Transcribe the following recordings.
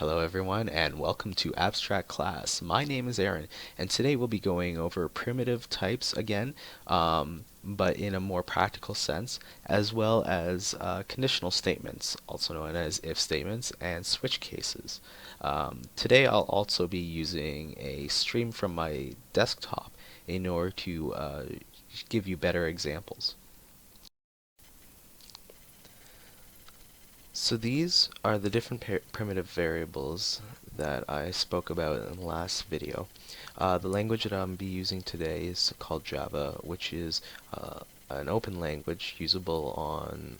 Hello everyone and welcome to Abstract Class. My name is Aaron and today we'll be going over primitive types again, but in a more practical sense, as well as conditional statements, also known as if statements, and switch cases. Today I'll also be using a stream from my desktop in order to give you better examples. So these are the different primitive variables that I spoke about in the last video. The language that I'm be using today is called Java, which is an open language usable on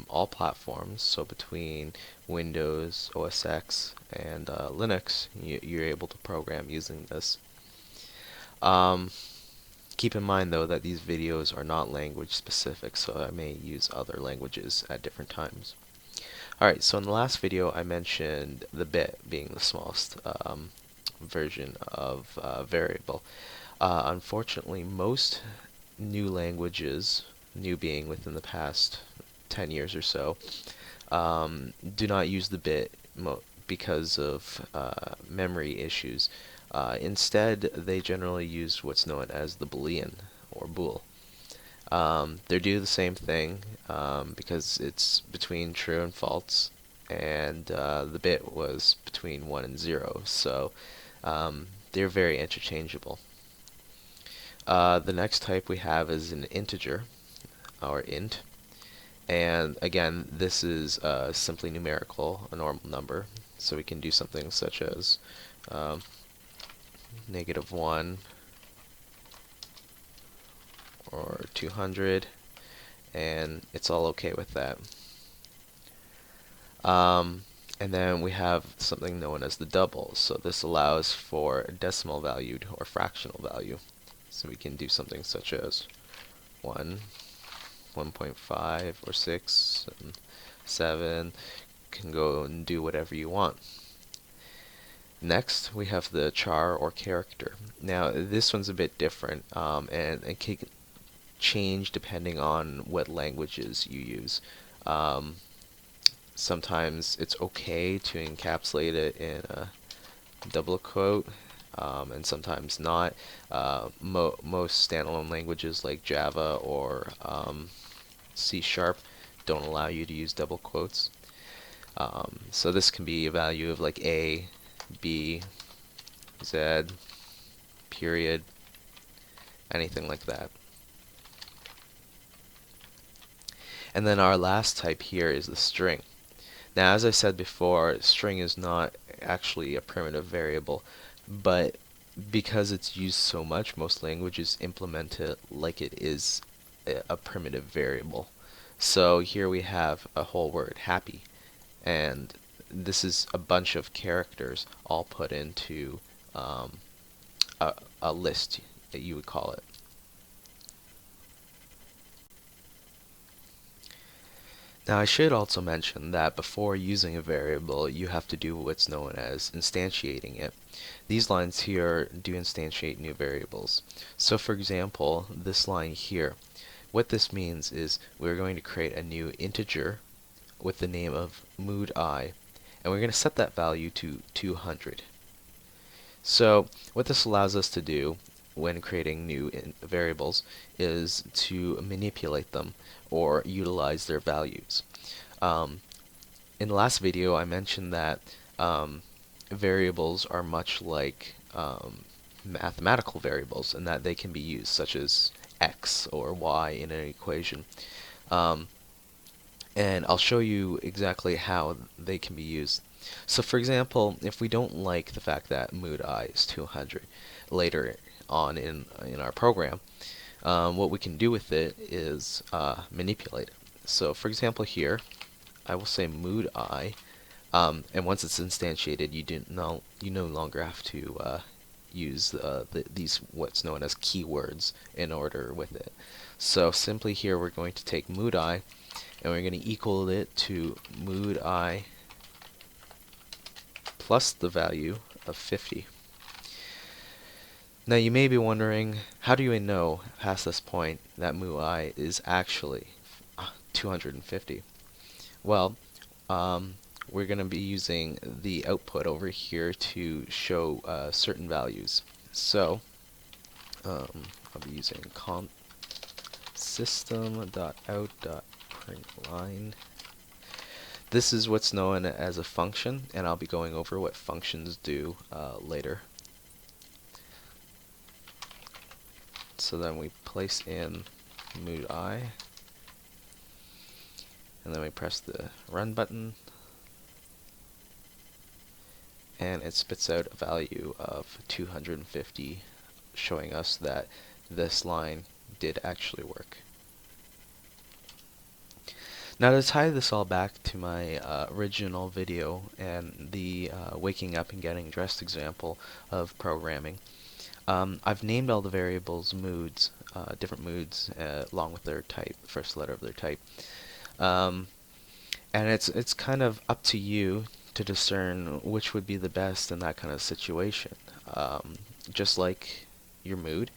all platforms. So between Windows, OS X, and Linux, you're able to program using this. Keep in mind though that these videos are not language specific, so I may use other languages at different times. Alright, so in the last video I mentioned the bit being the smallest version of variable. Unfortunately, most new languages, new being within the past 10 years or so, do not use the bit because of memory issues. Instead, they generally use what's known as the Boolean or bool. They do the same thing because it's between true and false, and the bit was between 1 and 0, so they're very interchangeable. The next type we have is an integer, or int, and again, this is simply numerical, a normal number, so we can do something such as -1 or 200, and it's all okay with that. And then we have something known as the double. So this allows for a decimal value or fractional value. So we can do something such as 1, 1.5, or 6, and 7. Can go and do whatever you want. Next, we have the char or character. Now, this one's a bit different, and it can change depending on what languages you use. Sometimes it's okay to encapsulate it in a double quote, and sometimes not. Most standalone languages like Java or C# don't allow you to use double quotes. So this can be a value of like A, B, Z, period, anything like that. And then our last type here is the string. Now, as I said before, string is not actually a primitive variable, but because it's used so much, most languages implement it like it is a primitive variable. So here we have a whole word, happy, and this is a bunch of characters all put into a list, that you would call it. Now I should also mention that before using a variable, you have to do what's known as instantiating it. These lines here do instantiate new variables. So for example, this line here, what this means is we're going to create a new integer with the name of mood_i, and we're going to set that value to 200. So what this allows us to do when creating new variables is to manipulate them or utilize their values. In the last video I mentioned that variables are much like mathematical variables in that they can be used, such as x or y in an equation. And I'll show you exactly how they can be used. So for example, if we don't like the fact that mood_i is 200 later on in our program, what we can do with it is manipulate it. So for example here, I will say mood_i, and once it's instantiated, you no longer have to use these what's known as keywords in order with it. So simply here we're going to take mood_i and we're going to equal it to mood_i plus the value of 50. Now you may be wondering, how do you know past this point that mood_i is actually 250? Well, we're going to be using the output over here to show certain values. So I'll be using system.out.println. This is what's known as a function, and I'll be going over what functions do later. So then we place in mood I, and then we press the run button, and it spits out a value of 250, showing us that this line did actually work. Now, to tie this all back to my original video and the waking up and getting dressed example of programming, I've named all the variables moods, different moods, along with their type, first letter of their type. And it's kind of up to you to discern which would be the best in that kind of situation. Just like your mood,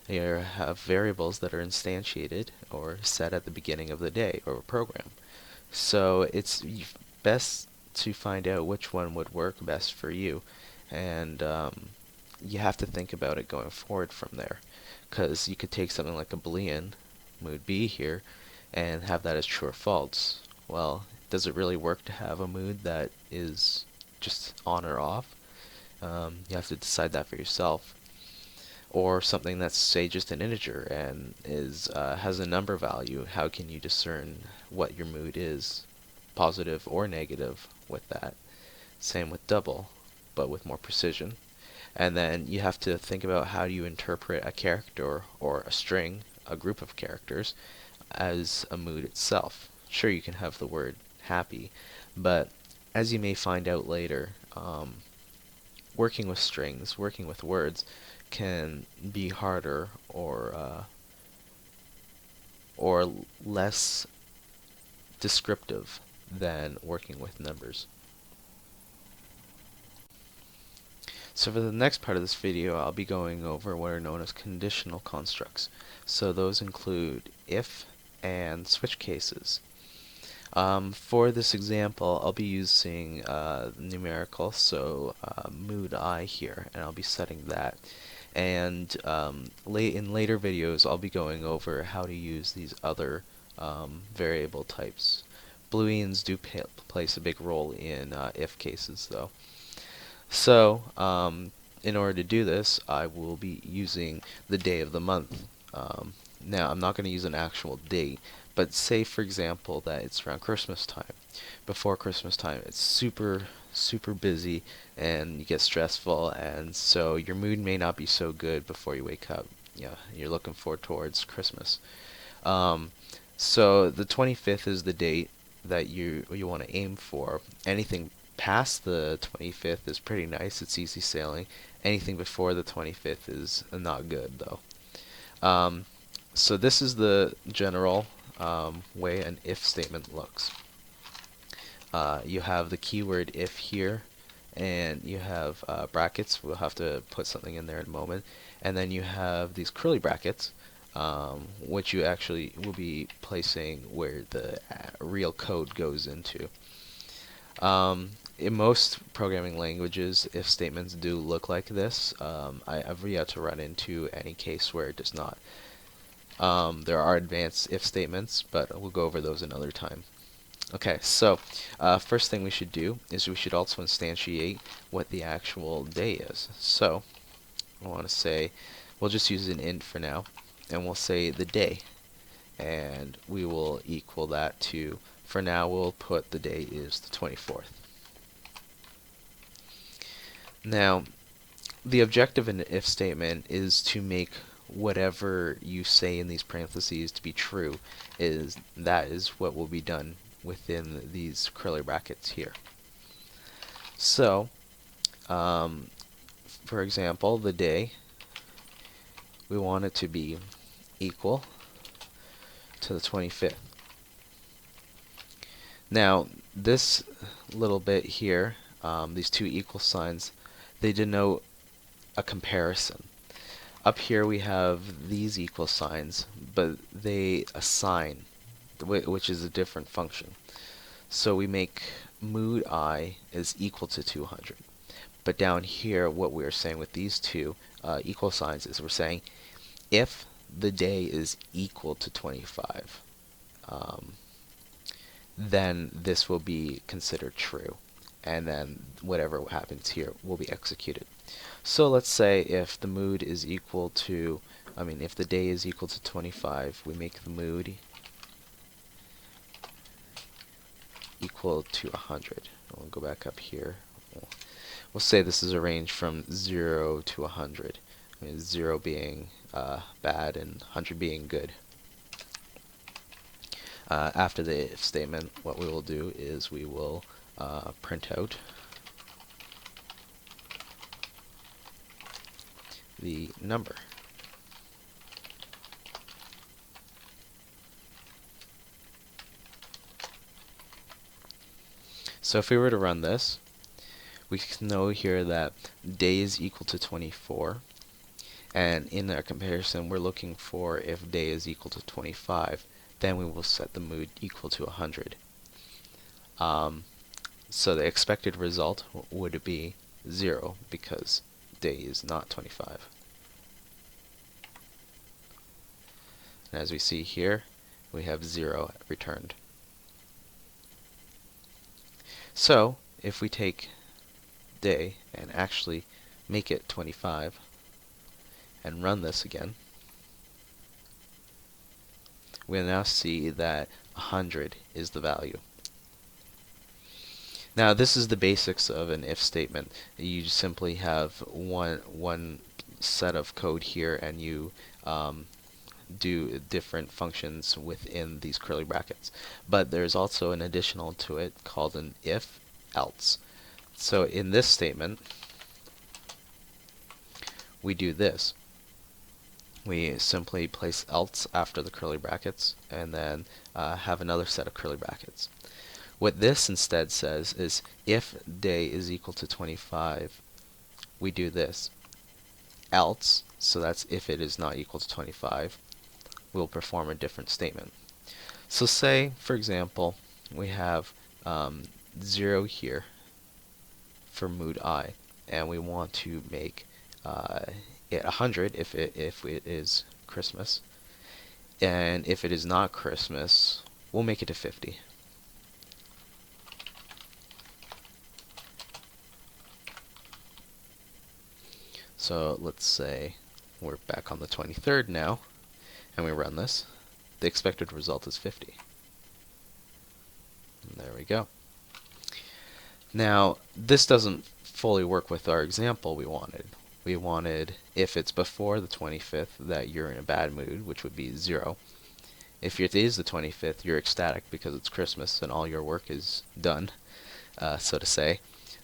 you have variables that are instantiated or set at the beginning of the day or a program. So it's best to find out which one would work best for you, and you have to think about it going forward from there, because you could take something like a Boolean, mood B here, and have that as true or false. Well, does it really work to have a mood that is just on or off? You have to decide that for yourself. Or something that's, say, just an integer and has a number value. How can you discern what your mood is, positive or negative, with that? Same with double, but with more precision. And then you have to think about how do you interpret a character or a string, a group of characters, as a mood itself. Sure, you can have the word happy, but as you may find out later, working with strings, working with words, can be harder or less descriptive than working with numbers. So for the next part of this video, I'll be going over what are known as conditional constructs. So those include if and switch cases. For this example, I'll be using numerical, so mood I here, and I'll be setting that. And in later videos, I'll be going over how to use these other variable types. Booleans do place a big role in if cases, though. So, in order to do this, I will be using the day of the month. Now, I'm not going to use an actual date, but say, for example, that it's around Christmas time. Before Christmas time, it's super busy and you get stressful, and so your mood may not be so good before you wake up. Yeah, you're looking forward towards Christmas. So the 25th is the date that you want to aim for. Anything past the 25th is pretty nice. It's easy sailing. Anything before the 25th is not good, though. So this is the general way an if statement looks. You have the keyword if here, and you have brackets. We'll have to put something in there in a moment. And then you have these curly brackets, which you actually will be placing where the real code goes into. In most programming languages, if statements do look like this. I've yet to run into any case where it does not. There are advanced if statements, but we'll go over those another time. Okay, so first thing we should do is we should also instantiate what the actual day is. So I want to say, we'll just use an int for now, and we'll say the day, and we will equal that to, for now we'll put the day is the 24th. Now, the objective in an if statement is to make whatever you say in these parentheses to be true. That is what will be done within these curly brackets here. So, for example, the day, we want it to be equal to the 25th. Now, this little bit here, these two equal signs, they denote a comparison. Up here we have these equal signs, but they assign, which is a different function. So we make mood I is equal to 200. But down here, what we're saying with these two equal signs is we're saying if the day is equal to 25, then this will be considered true, and then whatever happens here will be executed. So let's say if the mood is equal to, if the day is equal to 25, we make the mood equal to 100. We'll go back up here. We'll say this is a range from 0 to 100. 0 being bad and 100 being good. After the if statement, what we will do is we will print out the number. So if we were to run this, we can know here that day is equal to 24, and in our comparison we're looking for if day is equal to 25, then we will set the mood equal to 100. So the expected result would be 0 because day is not 25. And as we see here, we have 0 returned. So if we take day and actually make it 25 and run this again, we'll now see that 100 is the value. Now this is the basics of an if statement. You simply have one set of code here, and you do different functions within these curly brackets. But there's also an additional to it called an if else. So in this statement, we do this. We simply place else after the curly brackets and then have another set of curly brackets. What this instead says is if day is equal to 25, we do this. Else, so that's if it is not equal to 25, we'll perform a different statement. So say, for example, we have 0 here for mood I, and we want to make it 100 if it is Christmas, and if it is not Christmas, we'll make it to 50. So let's say we're back on the 23rd now, and we run this. The expected result is 50. And there we go. Now, this doesn't fully work with our example we wanted. We wanted, if it's before the 25th, that you're in a bad mood, which would be 0. If it is the 25th, you're ecstatic because it's Christmas and all your work is done, so to say.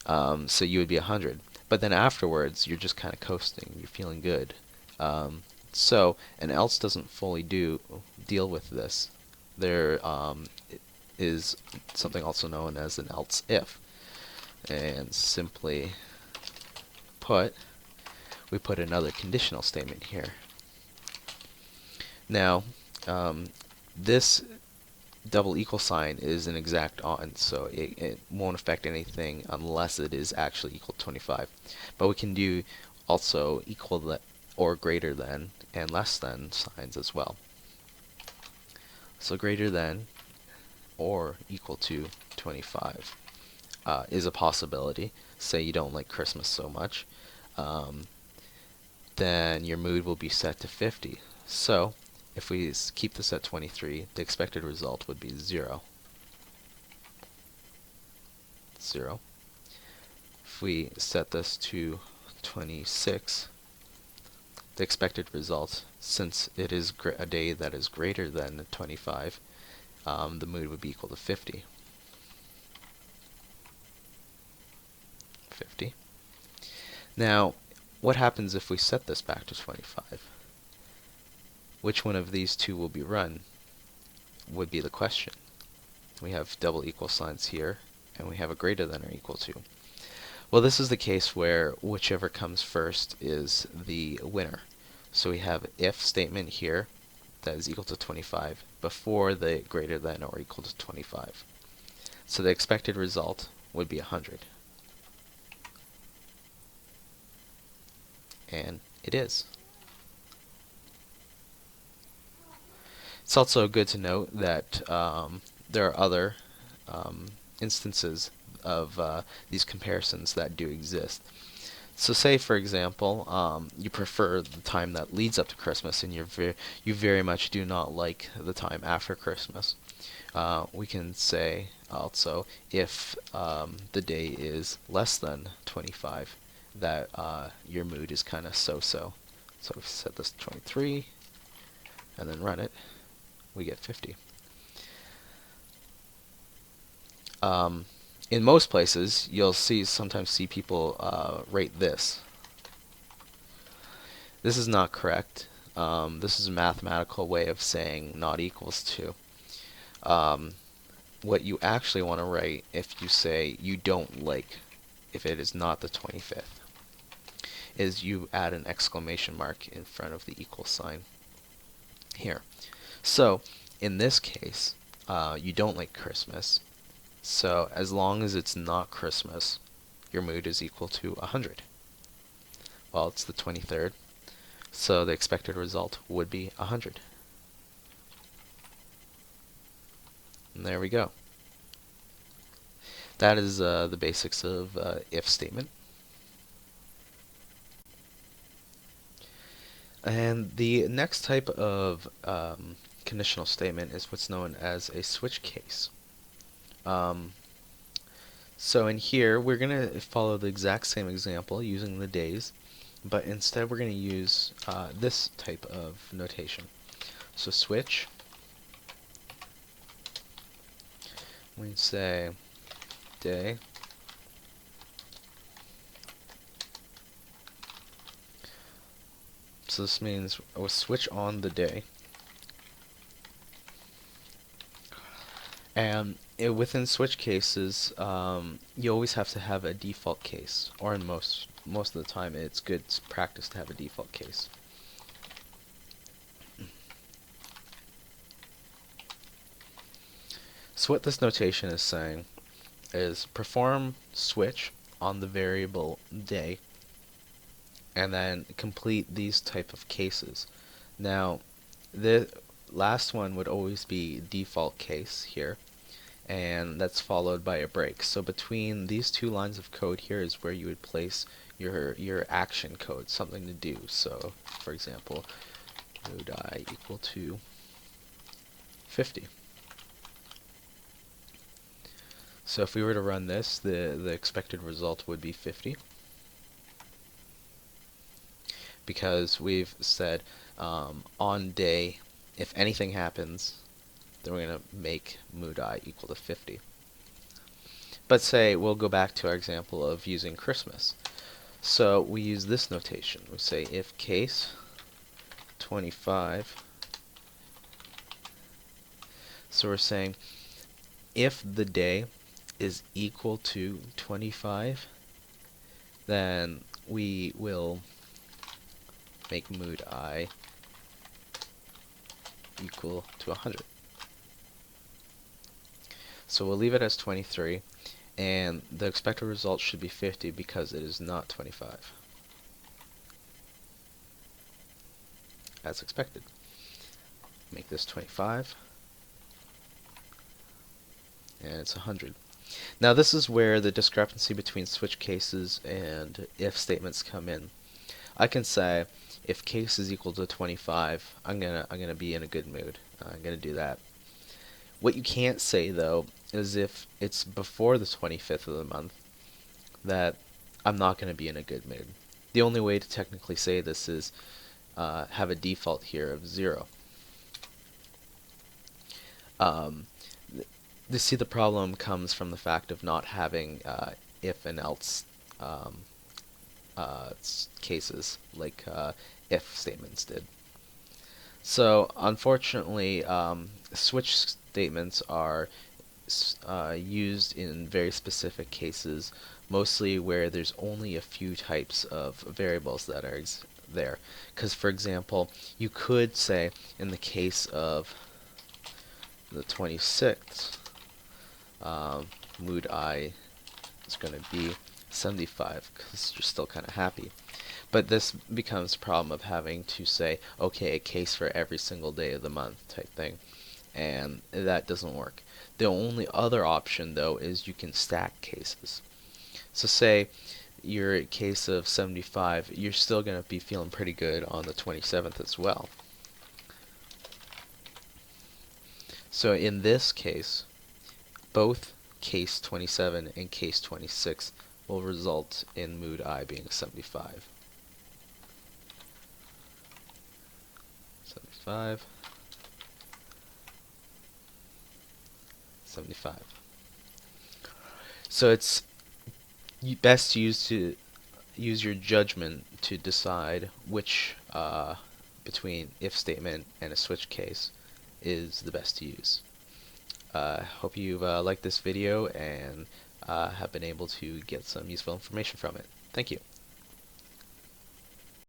So you would be 100. But then afterwards, you're just kind of coasting. You're feeling good. So an else doesn't fully deal with this. There is something also known as an else if. And simply put, we put another conditional statement here. Now, this double equal sign is an exact on, so it won't affect anything unless it is actually equal to 25. But we can do also equal or greater than and less than signs as well. So greater than or equal to 25 is a possibility. Say you don't like Christmas so much, then your mood will be set to 50. So if we keep this at 23, the expected result would be 0. 0. If we set this to 26, the expected result, since it is a day that is greater than 25, the mood would be equal to 50. 50. Now, what happens if we set this back to 25? Which one of these two will be run would be the question. We have double equal signs here, and we have a greater than or equal to. Well, this is the case where whichever comes first is the winner. So we have if statement here that is equal to 25 before the greater than or equal to 25. So the expected result would be 100. And it is. It's also good to note that there are other instances of these comparisons that do exist. So say, for example, you prefer the time that leads up to Christmas, and you very much do not like the time after Christmas. We can say also if the day is less than 25, that your mood is kind of so-so. So if we set this to 23 and then run it, we get 50. In most places, you'll sometimes see people rate this. This is not correct. This is a mathematical way of saying not equals to. What you actually want to write if you say you don't like, if it is not the 25th, is you add an exclamation mark in front of the equal sign here. So in this case, you don't like Christmas. So as long as it's not Christmas, your mood is equal to 100. Well, it's the 23rd, so the expected result would be 100. And there we go. That is the basics of if statement. And the next type of conditional statement is what's known as a switch case. So in here, we're going to follow the exact same example using the days, but instead we're going to use this type of notation. So switch, we say day, so this means we'll switch on the day. And within switch cases, you always have to have a default case, or in most of the time, it's good practice to have a default case. So what this notation is saying is perform switch on the variable day, and then complete these type of cases. Now, the last one would always be default case here, and that's followed by a break. So between these two lines of code here is where you would place your action code, something to do. So for example, mood I equal to 50. So if we were to run this, the expected result would be 50, because we've said on day, if anything happens, then we're going to make mood I equal to 50. But say we'll go back to our example of using Christmas. So we use this notation. We say if case 25. So we're saying if the day is equal to 25, then we will make mood I equal to 100. So we'll leave it as 23, and the expected result should be 50 because it is not 25, as expected. Make this 25, and it's 100. Now this is where the discrepancy between switch cases and if statements come in. I can say if case is equal to 25, I'm gonna be in a good mood. I'm gonna do that. What you can't say though is if it's before the 25th of the month, that I'm not gonna be in a good mood. The only way to technically say this is have a default here of 0. See, the problem comes from the fact of not having if and else cases like if statements did. So unfortunately, switch statements are used in very specific cases, mostly where there's only a few types of variables that are there. Because for example, you could say in the case of the 26th, mood I is going to be 75 because you're still kind of happy. But this becomes a problem of having to say, okay, a case for every single day of the month type thing, and that doesn't work. The only other option though is you can stack cases. So say your case of 75, you're still going to be feeling pretty good on the 27th as well. So in this case, both case 27 and case 26 will result in mood I being 75. 75. 75. So it's best to use your judgment to decide which between if statement and a switch case is the best to use. Hope you've liked this video and have been able to get some useful information from it. Thank you.